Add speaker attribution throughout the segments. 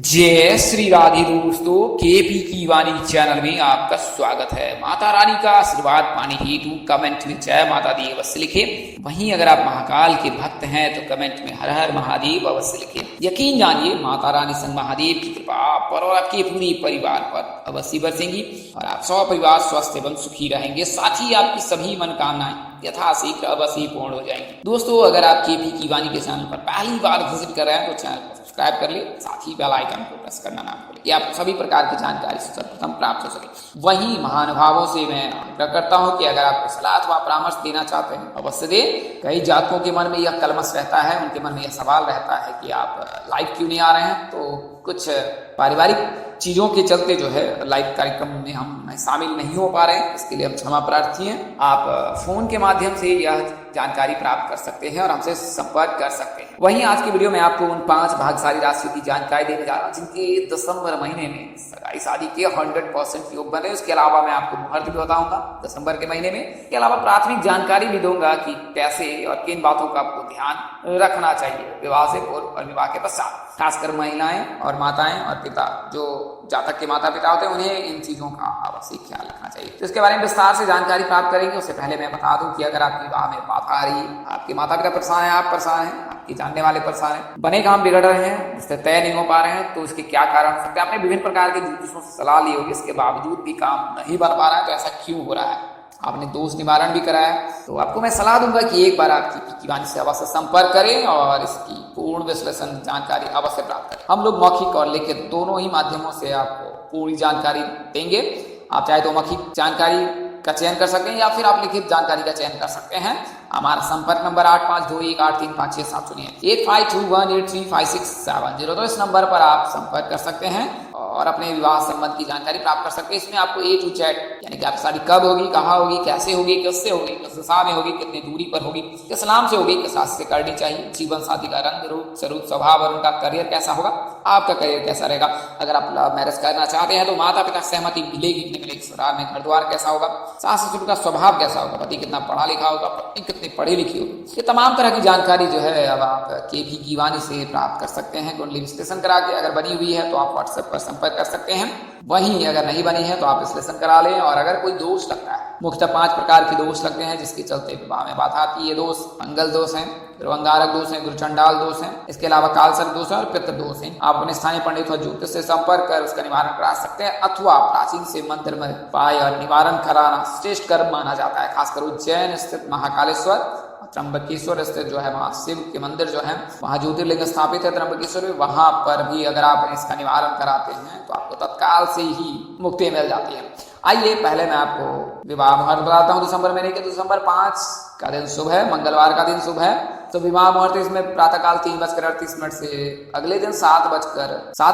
Speaker 1: जय श्री राधे दोस्तों, केपी की वाणी चैनल में आपका स्वागत है। माता रानी का आशीर्वाद पाने हेतु कमेंट में जय माता दी अवश्य लिखें। वहीं अगर आप महाकाल के भक्त हैं तो कमेंट में हर हर महादेव अवश्य लिखें। यकीन जानिए माता रानी संग महादेव की कृपा आप पर और आपके पूरे परिवार पर अवश्य बरसेंगी और आप सौ परिवार स्वस्थ एवं सुखी रहेंगे। साथ ही आपकी सभी मनोकामनाएं यथाशीघ्र अवश्य पूर्ण हो जाएंगी। दोस्तों, अगर आप केपी की वाणी के चैनल पर पहली बार विजिट कर रहे हैं तो चैनल को सब्सक्राइब कर ले, साथ ही बेल आइकन को प्रेस करना ना भूलें कि आपको सभी प्रकार की जानकारी सर्वप्रथम प्राप्त हो सके। वहीं महानुभावों से मैं आग्रह करता हूं कि अगर आपको सलाह अथवा परामर्श देना चाहते हैं अवश्य दें। कई जातकों के मन में यह कलमश रहता है, उनके मन में यह सवाल रहता है कि आप लाइव क्यों नहीं आ रहे हैं। तो कुछ पारिवारिक चीजों के चलते जो है लाइव कार्यक्रम में हम शामिल नहीं हो पा रहे हैं, इसके लिए हम क्षमा प्रार्थी हैं। आप फोन के माध्यम से यह जानकारी प्राप्त कर सकते हैं और हमसे संपर्क कर सकते हैं। वहीं आज की वीडियो में आपको उन 5 भाग्यशाली राशियों की जानकारी देने जा रहा हूं जिनके दिसंबर महीने में सगाई शादी के 100% योग बने। उसके अलावा मैं आपको मुहूर्त भी बताऊंगा दिसंबर के महीने में। इसके अलावा प्राथमिक जानकारी भी दूंगा कि कैसे और किन बातों का आपको ध्यान रखना चाहिए विवाह से पूर्व और विवाह के पश्चात। खासकर महिलाएं और माताएं और पिता, जो जातक के माता पिता होते हैं, उन्हें इन चीजों का अवश्य ख्याल रखना चाहिए। तो इसके बारे में विस्तार से जानकारी प्राप्त करेंगे। उससे पहले मैं बता दूं कि अगर आपके विवाह में बाधा आ रही है, आपके माता पिता परेशान है, आप परेशान हैं, आपके जानने वाले परेशान हैं, बने काम बिगड़ रहे हैं, रिश्ते तय नहीं हो पा रहे हैं, तो इसके क्या कारण हो सकते हैं। आपने विभिन्न प्रकार के ज्योतिषों से सलाह ली होगी, इसके बावजूद भी काम नहीं बन पा रहा है, तो ऐसा क्यों हो रहा है। आपने दोष निवारण भी कराया, तो आपको मैं सलाह दूंगा कि एक बार आपकी वाणी से अवश्य संपर्क करें और इसकी पूर्ण विश्लेषण जानकारी अवश्य प्राप्त करें। हम लोग मौखिक और लिखित दोनों ही माध्यमों से आपको पूरी जानकारी देंगे। आप चाहे तो मौखिक जानकारी का चयन कर सकते हैं या फिर आप लिखित जानकारी का चयन कर सकते हैं। हमारा संपर्क नंबर 85218356 सुनिए 8521835670। तो इस नंबर पर आप संपर्क कर सकते हैं और अपने विवाह संबंध की जानकारी प्राप्त कर सकते हैं। इसमें आपको A to Z यानी कि आपकी शादी कब होगी, कहाँ होगी, कैसे होगी, किससे होगी, किस दिशा में होगी, कितनी दूरी पर होगी, किस नाम से होगी, किस राशि से करनी चाहिए, जीवन साथी का रंग रूप स्वरूप स्वभाव और उनका करियर कैसा होगा, आपका करियर कैसा रहेगा। अगर आप लव मैरिज करना चाहते हैं तो माता पिता सहमति मिलेगी कि नहीं मिलेगी, ससुराल में घर द्वार कैसा होगा, सास ससुर का स्वभाव कैसा होगा, पति कितना पढ़ा लिखा होगा, पत्नी कितनी पढ़ी लिखी होगी। ये तमाम तरह की जानकारी जो है अब आप केपी की वाणी से प्राप्त कर सकते हैं। कुंडली विश्लेषण करा के अगर बनी हुई है तो आप व्हाट्सएप पर संपर्क कर सकते हैं। वहीं अगर नहीं बनी है तो आप विश्लेषण करा लें। और अगर कोई दोष लगता है, मुख्यतः 5 प्रकार के दोष लगते हैं जिसके चलते विवाह में बाधा आती है। ये दोष मंगल दोष है, गुरु अंगारक दोष है, गुरु चंडाल दोष है, इसके अलावा कालसर्प दोष है और पितृ दोष है। आप अपने स्थानीय पंडित और ज्योतिष से संपर्क कर उसका निवारण करा सकते हैं अथवा प्राचीन से मंत्र में पाए और निवारण कराना श्रेष्ठ कर्म माना जाता है। खासकर उज्जैन स्थित महाकालेश्वर, त्र्यंबकेश्वर स्थित जो है वहां शिव के मंदिर जो है, वहां ज्योतिर्लिंग स्थापित है त्र्यंबकेश्वर में, वहां पर भी अगर आप इसका निवारण कराते हैं तो आपको तत्काल से ही मुक्ति मिल जाती है। आइए पहले मैं आपको विवाह मुहूर्त बताता हूँ दिसंबर महीने के। दिसंबर 5 का दिन शुभ है, मंगलवार का दिन शुभ है। तो विवाह मुहूर्त इसमें प्रातःकाल 3:38 से अगले दिन 7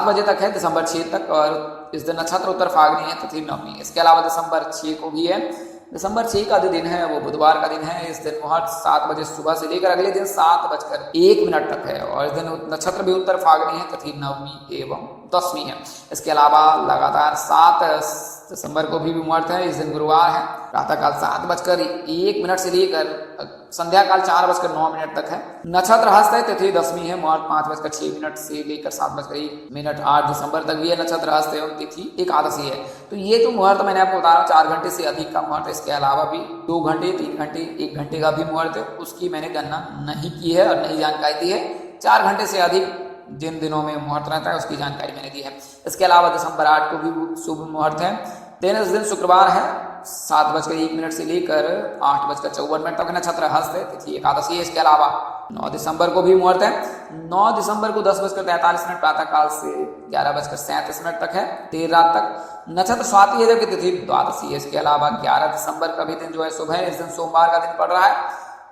Speaker 1: बजे तक है, दिसंबर 6 तक। और इस दिन नक्षत्र उत्तर फागनी है, तिथि नवमी। इसके अलावा दिसंबर 6 को भी है। दिसंबर 6 का जो दिन है वो बुधवार का दिन है। इस दिन मुहूर्त 7 बजे सुबह से लेकर अगले दिन 7:01 तक है और इस दिन नक्षत्र भी उत्तर फागनी है, तिथि नवमी एवं दसवीं है। इसके अलावा लगातार 7 दिसंबर को भी मुहूर्त है। इस दिन गुरुवार है, प्रातःकाल 7:01 से लेकर संध्याकाल 4:09 तक है। नक्षत्र हस्त है, तिथि दसवीं है, मुहूर्त 5:06 से लेकर 7:01 8 दिसंबर तक भी है नक्षत्र हस्त एवं तिथि एकादशी है। तो ये जो मुहूर्त मैंने आपको बता रहा हूँ 4 घंटे से अधिक का मुहूर्त। इसके अलावा भी 2 घंटे, 3 घंटे, 1 घंटे का भी मुहूर्त है, उसकी मैंने गणना नहीं की है और नहीं जानकारी दी है। 4 घंटे से अधिक जिन दिनों में मुहूर्त रहता है उसकी जानकारी मैंने दी है। इसके अलावा दिसंबर 8 को भी शुभ मुहूर्त है। इस दिन शुक्रवार है, 7:01 से लेकर 8:54 तक नक्षत्र हस्त है, तिथि एकादशी है। इसके अलावा 9 दिसंबर को भी मुहूर्त है। 9 दिसंबर को 10:43 प्रातःकाल से 11:37 तक है, देर रात तक। नक्षत्र स्वाति है जबकि तिथि द्वादशी है। इसके अलावा 11 दिसंबर का भी दिन जो है शुभ है। इस दिन सोमवार का दिन पड़ रहा है।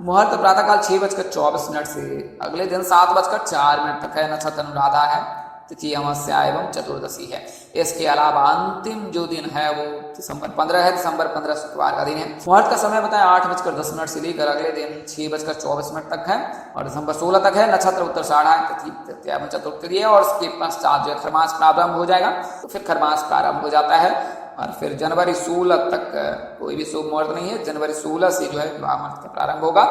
Speaker 1: मुहूर्त प्रातःकाल 6:24 से अगले दिन 7:04 तक है। नक्षत्र अनुराधा है, तिथि अमावस्या एवं चतुर्दशी है। इसके अलावा अंतिम जो दिन है वो दिसंबर 15 है। दिसंबर 15 शुक्रवार का दिन है। मुहूर्त का समय बताया 8:10 से लेकर अगले दिन 6:24 तक है और दिसंबर 16 तक है। नक्षत्र उत्तराषाढ़ है, तिथि तृतीया एवं चतुर्थी है और उसके पश्चात जो है खरमास प्रारंभ हो जाएगा। तो फिर खरमास प्रारंभ हो जाता है और फिर जनवरी 16 तक कोई भी शुभ मुहूर्त नहीं है। जनवरी 16 से जो है विवाह मुहूर्त का प्रारंभ होगा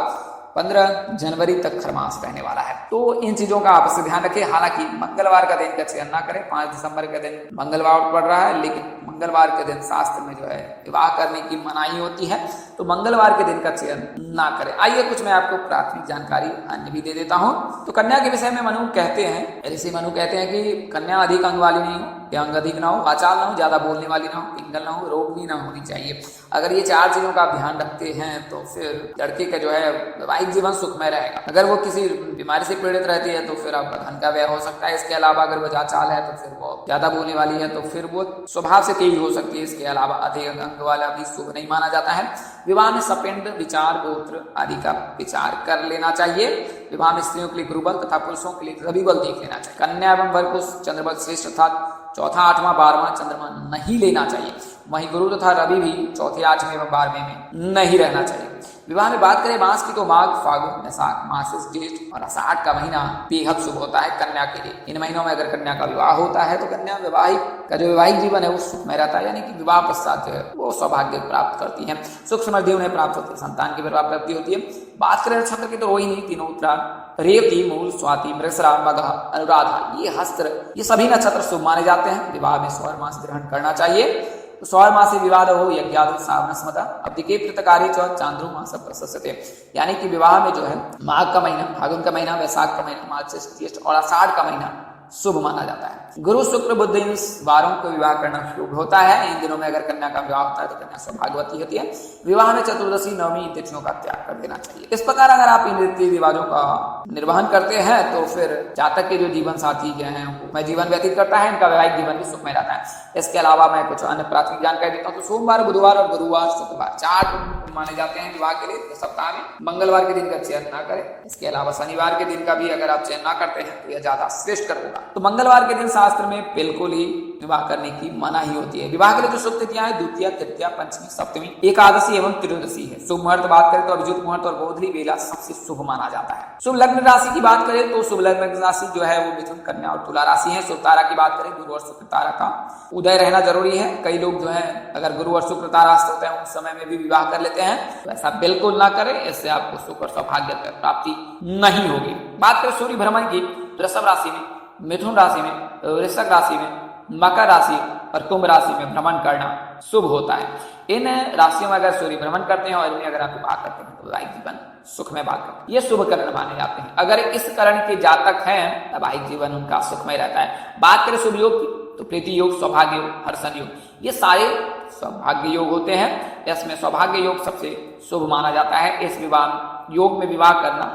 Speaker 1: 15 जनवरी तक खरमास रहने वाला है। तो इन चीजों का आपसे ध्यान रखें। हालांकि मंगलवार का दिन का चयन ना करें। 5 दिसंबर का दिन मंगलवार पड़ रहा है, लेकिन मंगलवार के दिन शास्त्र में जो है विवाह करने की मनाही होती है, तो मंगलवार के दिन का चयन ना करें। आइए कुछ मैं आपको प्राथमिक जानकारी अन्य भी दे देता हूँ। तो कन्या के विषय में मनु कहते हैं, ऋषि मनु कहते हैं कि कन्या अधिक अंग वाली नहीं हो, या अंग अधिक ना हो, वाचाल ना हो, ज्यादा बोलने वाली ना हो, पिंगल ना हो, रोग भी ना होनी चाहिए। अगर ये 4 चीजों का ध्यान रखते हैं तो फिर लड़के का जो है वैवाहिक जीवन सुखमय रहेगा। अगर वो किसी बीमारी से पीड़ित रहती है तो फिर आपका धन का व्यय हो सकता है। इसके अलावा अगर वो जाचाल है तो फिर वो ज्यादा बोलने वाली है तो फिर वो स्वभाव से तेज हो सकती है। इसके अलावा अधिक अंग वाला भी शुभ नहीं माना जाता है। विवाह में सपिंड, विचार, गोत्र आदि का विचार कर लेना चाहिए। विवाह में स्त्रियों के लिए गुरुबल तथा पुरुषों के लिए रवि बल देख लेना चाहिए। कन्या एवं वर को चंद्रबल श्रेष्ठ अर्थात चौथा, 8वां, 12वां चंद्रमा नहीं लेना चाहिए। वहीं गुरु तथा रवि भी चौथे, 8वें एवं 12वें में नहीं रहना चाहिए। विवाह में बात करें मास की तो माघ, फागुन, वैशाख, मासिक, ज्येष्ठ और आषाढ़ का महीना बेहद शुभ होता है कन्या के लिए। इन महीनों में अगर कन्या का विवाह होता है तो कन्या वैवाहिक जीवन है वो सुखमय रहता है, यानी कि विवाह पश्चात जो है वो सौभाग्य प्राप्त करती है, सुख समृद्धि उन्हें प्राप्त होती है, संतान की प्राप्ति होती है। बात करें नक्षत्र की तो रोहिणी, तीनों उत्तरायण, रेवती, मूल, स्वाति, मृगशिरा, मघा, अनुराधा, ये हस्त्र, ये सभी नक्षत्र शुभ माने जाते हैं। विवाह में सौर मास ग्रहण करना चाहिए। तो सौर मासे विवाद हो यज्ञादो सावनस्मता अब्दिके प्रतकारी चौथ चांद्रो मास प्रशस्यते, यानी कि विवाह में जो है माघ का महीना, फागुन का महीना, वैशाख का महीना, मार्च, ज्येष्ठ और आषाढ़ का महीना शुभ माना जाता है। गुरु, शुक्र, बुध इन वारों को विवाह करना शुभ होता है। इन दिनों में अगर कन्या का विवाह होता है तो कन्या सौभाग्यवती होती है। विवाह में चतुर्दशी, नवमी तिथियों का त्याग कर देना चाहिए। इस प्रकार अगर आप इन रीति रिवाजों का निर्वहन करते हैं तो फिर जातक के जो जीवन साथी हैं वो जीवन व्यतीत करता है, इनका वैवाहिक जीवन भी सुखमय रहता है। इसके अलावा मैं कुछ अन्य प्राथमिक जानकारी देता हूँ। तो सोमवार, बुधवार और गुरुवार, शुक्रवार 4 माने जाते हैं विवाह के लिए। तो सप्ताह में मंगलवार के दिन का चयन ना करें। इसके अलावा शनिवार के दिन का भी अगर आप चयन ना करते हैं तो यह ज्यादा श्रेष्ठ होगा। तो मंगलवार के दिन शास्त्र में बिल्कुल ही विवाह करने की मनाही होती है। विवाह के लिए जो शुभ तिथियां हैं द्वितीया, तृतीया, पंचमी, सप्तमी, एकादशी एवं त्रयोदशी है। शुभ मुहूर्त बात करें तो अभिजीत मुहूर्त और गोधूली बेला सबसे शुभ माना जाता है। शुभ लग्न राशि की बात करें तो शुभ लग्न राशि जो है वो मिथुन, कन्या और तुला राशि है। शुभ तारा की बात करें गुरु और शुक्र तारा का उदय रहना जरूरी है। कई लोग जो है अगर गुरु और शुक्र तारा अस्त होते हैं उस समय में भी विवाह कर लेते हैं, तो ऐसा बिल्कुल ना करें। इससे आपको सुख और सौभाग्य प्राप्ति नहीं होगी। बात करें सूर्य भ्रमण की, वृषभ राशि में, मिथुन राशि में, वृश्चिक राशि में, मकर राशि और कुंभ राशि में भ्रमण करना शुभ होता है। इन राशियों में अगर सूर्य भ्रमण करते हैं और इनमें अगर आप विवाह करते हैं तो वैवाहिक जीवन सुखमय बात करते हैं। ये शुभ करण माने जाते हैं। अगर इस करण के जातक हैं वैवाहिक जीवन उनका सुखमय रहता है। बात करें शुभ योग की तो प्रीति योग, सौभाग्य योग, हर्षण योग, ये सारे सौभाग्य योग होते हैं। इसमें सौभाग्य योग सबसे शुभ माना जाता है। इस विवाह योग में विवाह करना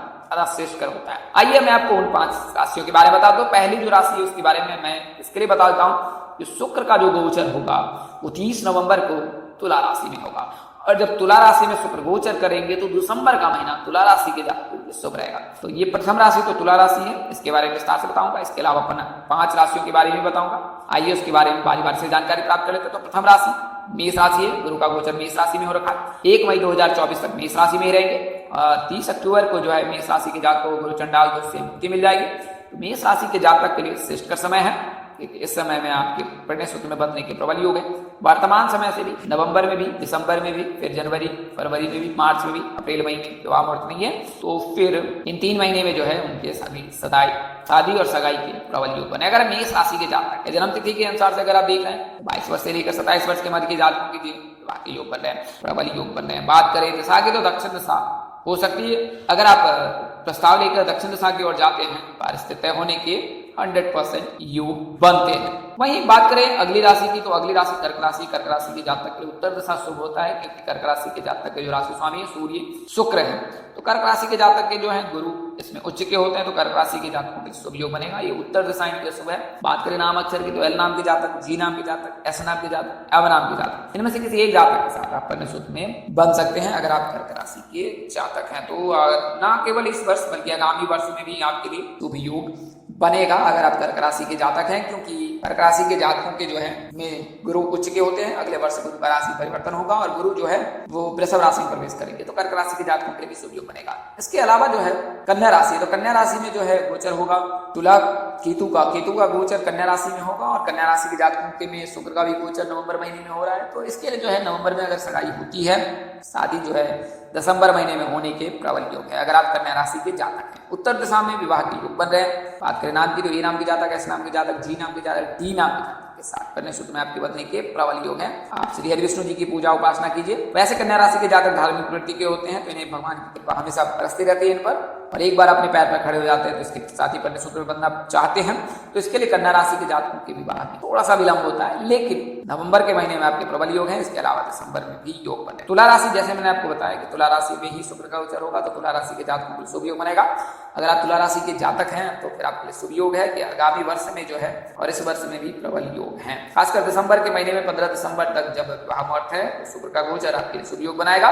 Speaker 1: श्रेष्ठ होता है। आइए मैं आपको उन 5 राशियों के बारे में बता दूं। पहली जो राशि है उसके बारे में मैं इसके लिए बता देता हूं कि शुक्र का जो गोचर होगा वो 30 नवंबर को तुला राशि में होगा। और जब तुला राशि में शुक्र गोचर करेंगे तो दिसंबर का महीना तुला राशि के जातकों शुभ रहेगा। तो ये प्रथम राशि तो तुला राशि है, इसके बारे में विस्तार से बताऊंगा। इसके अलावा 5 राशियों के बारे में बताऊंगा। आइए उसके बारे में बारी बारी से जानकारी प्राप्त कर लेते हैं। तो प्रथम राशि मेष राशि है। गुरु का गोचर मेष राशि में हो रखा है। 1 मई 2024 तक मेष राशि में ही रहेंगे। 30 अक्टूबर को जो है मेष राशि के जातकों को गुरु चंडाल दोष से मुक्ति मिल जाएगी। तो मेष राशि के जातक के लिए श्रेष्ठ समय है। इस समय में आपके प्रणय सूत्र में बंधने के प्रबल योग है। वर्तमान समय से भी नवंबर में भी, दिसंबर में भी, फिर जनवरी, फरवरी में भी, मार्च में भी, अप्रैल मई में विवाह मुहूर्त नहीं है। तो फिर इन 3 महीने में जो है उनके शादी और सगाई के प्रबल योग बने। अगर मेष राशि के जातक के जन्म तिथि के अनुसार से अगर आप देख रहे हैं 22 वर्ष से लेकर 27 वर्ष के मध्य के जातकों के विवाह के योग बन रहे हैं, प्रबल योग बन रहे हैं। बात करें दिशा की तो दक्षिण दिशा हो सकती है। अगर आप प्रस्ताव लेकर दक्षिण दिशा की ओर जाते हैं परिस्थिति तय होने के 100% योग बनते हैं। वहीं बात करें अगली राशि की तो अगली राशि कर्क राशि। कर्क राशि के जातक के लिए उत्तर दिशा शुभ होता है क्योंकि कर्क राशि के जातक के जो राशि स्वामी है सूर्य शुक्र है। तो कर्क राशि के जातक के जो है गुरु इसमें उच्च के होते हैं। तो कर्क राशि के जातकों के शुभ योग बनेगा। ये उत्तर दिशा इनके शुभ है। बात करें नाम अक्षर की तो एल नाम के जातक, जी नाम के जातक, एस नाम के जातक, एव नाम के जातक, इनमें से किसी एक जातक के साथ आप प्रणय सूत्र में बन सकते हैं अगर आप कर्क राशि के जातक हैं। तो ना केवल इस वर्ष बल्कि आगामी वर्ष में भी आपके लिए शुभ योग बनेगा अगर आप कर्क राशि के जातक हैं, क्योंकि कर्क राशि के जातकों के जो है में गुरु उच्च के होते हैं। अगले वर्ष गुरु का राशि परिवर्तन होगा और गुरु जो है वो वृषभ राशि में प्रवेश करेंगे। तो कर्क राशि के जातकों के लिए भी शुभ योग बनेगा। इसके अलावा जो है कन्या राशि, तो कन्या राशि में जो है गोचर होगा तुला केतु का गोचर कन्या राशि में होगा। और कन्या राशि के जातकों के में शुक्र का भी गोचर नवंबर महीने में हो रहा है। तो इसके लिए जो है नवंबर में अगर सगाई होती है, शादी जो है दिसंबर महीने में होने के प्रबल योग है अगर आप कन्या राशि के जातक हैं। उत्तर दिशा में विवाह के योग बन रहे हैं। बात करें नाम की तो ए नाम के जातक, एस नाम के जातक, जी नाम के जातक, डी नाम के जातक के साथ कन्या सूत्र में आपके बनने के प्रबल योग है। आप श्री हरि विष्णु जी की पूजा उपासना कीजिए। वैसे कन्या राशि के जातक धार्मिक प्रवृत्ति के होते हैं तो इन्हें भगवान की कृपा हमेशा बरसती रहती है इन पर, और एक बार अपने पैर पर खड़े हो जाते हैं तो इसके साथ ही कन्या सूत्र में बनना चाहते हैं तो इसके लिए कन्या राशि के जातकों के विवाह में थोड़ा सा विलंब होता है, लेकिन नवंबर के महीने में आपके प्रबल योग है। इसके अलावा दिसंबर में भी योग बने। तुला राशि, जैसे मैंने आपको बताया कि तुला राशि में ही शुक्र का गोचर होगा तो तुला राशि के जातकों को शुभ योग बनेगा। अगर आप तुला राशि के जातक हैं तो फिर आपके लिए शुभ योग है कि आगामी वर्ष में जो है और इस वर्ष में भी प्रबल योग है। खासकर दिसंबर के महीने में 15 दिसंबर तक जब विवाह मुहूर्त है तो शुक्र का गोचर आपके लिए शुभ योग बनाएगा।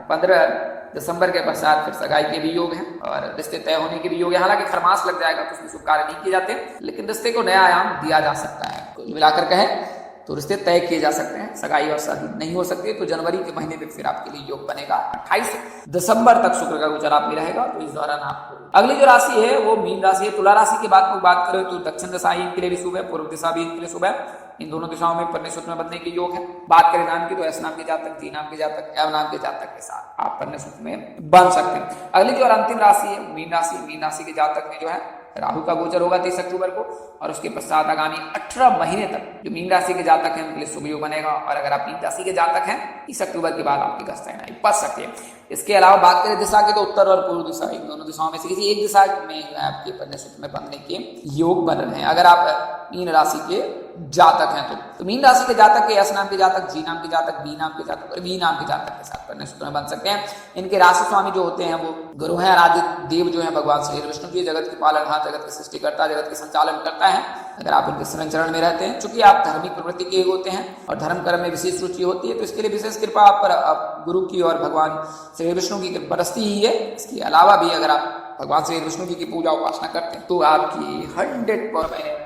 Speaker 1: 15 दिसंबर के पश्चात फिर सगाई के भी योग हैं और रिश्ते तय होने के भी योग है। हालांकि खरमास लग जाएगा तो उसमें शुभ कार्य नहीं किए जाते, लेकिन रिश्ते को नया आयाम दिया जा सकता है। कुल मिलाकर कहें तो रिश्ते तय किए जा सकते हैं, सगाई और शादी नहीं हो सकती तो जनवरी के महीने में फिर आपके लिए योग बनेगा। 28 दिसंबर तक शुक्र का गोचर आप में रहेगा तो इस दौरान आपको अगली जो राशि है वो मीन राशि है। तुला राशि की बात करें तो दक्षिण दिशा ही इनके लिए भी शुभ है, पूर्व दिशा भी इनके लिए शुभ है। इन दोनों दिशाओं में कन्या सूत्र में बनने के योग है। बात करें नाम की तो एस नाम के जातक, जी नाम के जातक, एव नाम के जातक के साथ आप कन्या सूत्र में बन सकते हैं। अगली जो अंतिम राशि है मीन राशि। मीन राशि के जातक में जो है राहु का गोचर होगा 30 अक्टूबर को और उसके पश्चात आगामी 18 महीने तक जो मीन राशि के जातक हैं उनके लिए शुभ योग बनेगा। और अगर आप मीन राशि के जातक हैं 30 अक्टूबर के बाद आपकी ग्रस्त बच सकती है। इसके अलावा बात करें दिशा की तो उत्तर और पूर्व दिशा, इन दोनों दिशाओं में से किसी एक दिशा में आपके कन्या सूत्र में बनने के योग बन रहे हैं अगर आप मीन राशि के जातक हैं तो मीन राशि के जातक के एस नाम के जातक, जी नाम के जातक, बी नाम के जातक और बी नाम के जातक के साथ कन्या सूत्र में बन सकते हैं। इनके राशि स्वामी जो होते हैं वो गुरु हैं, आराध्य देव जो है भगवान श्री विष्णु जी, जगत के पालनहार, जगत के सृष्टिकर्ता, जगत के संचालन करता है। अगर आप उनके शरण चरण में रहते हैं, चूंकि आप धार्मिक प्रवृत्ति के होते हैं और धर्म कर्म में विशेष रुचि होती है तो इसके लिए विशेष कृपा आप पर गुरु की और भगवान श्री विष्णु की कृपा बरसती ही है। इसके अलावा भी अगर आप भगवान श्री विष्णु जी की पूजा उपासना करते हैं तो आपकी 100%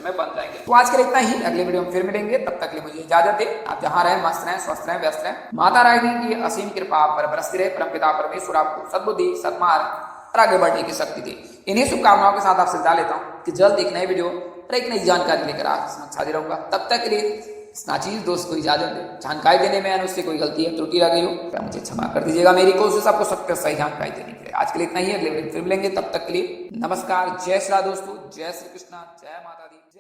Speaker 1: में बन जाएंगे। तो आज के लिए इतना ही, अगले वीडियो में फिर मिलेंगे। तब तक के लिए मुझे इजाजत दे। आप जहां रहें मस्त रहें, स्वस्थ रहें, व्यस्त रहें। माता रानी की असीम कृपा आप पर बरसती रहे। परमपिता परमेश्वर आपको सद्बुद्धि, सद्मार्ग और आगे बढ़ने की शक्ति दे। इन्हीं शुभकामनाओं के साथ आपसे विदा लेता हूँ कि जल्द एक नए वीडियो और एक नई जानकारी लेकर आपके हाजिर रहूंगा। तब तक के लिए नाचीज दोस्त को इजाजत दे। जानकारी देने में अनुष्ठ कोई गलती है, त्रुटि रह गई हो तो मुझे क्षमा कर दीजिएगा। मेरी कोशिश आपको सबके सही जानकारी देने के लिए। आज के लिए इतना ही, अगले वीडियो फिर मिलेंगे। तब तक के लिए नमस्कार, जय श्री राम दोस्तों, जय श्री कृष्णा, जय माता दी।